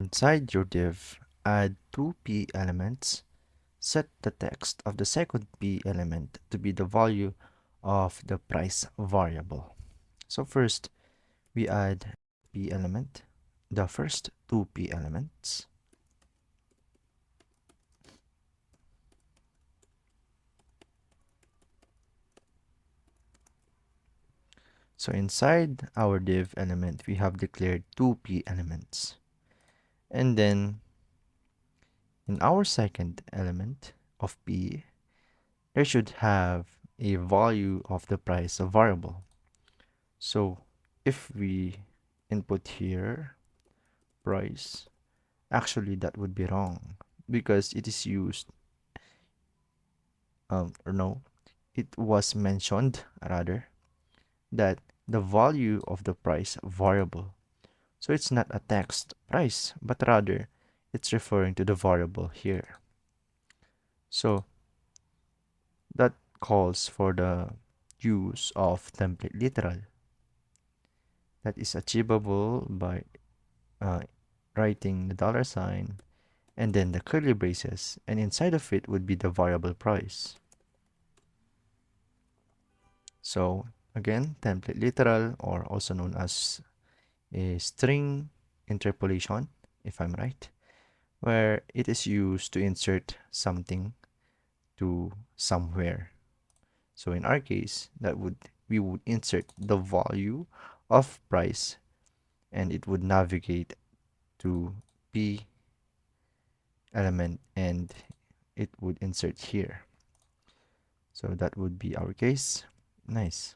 inside your div, add two p elements. Set the text of the second p element to be the value of the price variable. So first, we add p element, the first two p elements. So inside our div element, we have declared two p elements. And then in our second element of p, there should have a value of the price variable. So if we input here price, actually that would be wrong because it is used, or no, it was mentioned rather that the value of the price variable. So it's not a text price, but rather it's referring to the variable here. So that calls for the use of template literal that is achievable by uh, writing the dollar sign and then the curly braces, and inside of it would be the variable price. So again, template literal, or also known as a string interpolation, if I'm right, where it is used to insert something to somewhere. So in our case, we would insert the value of price and it would navigate to p element and it would insert here. So that would be our case. Nice.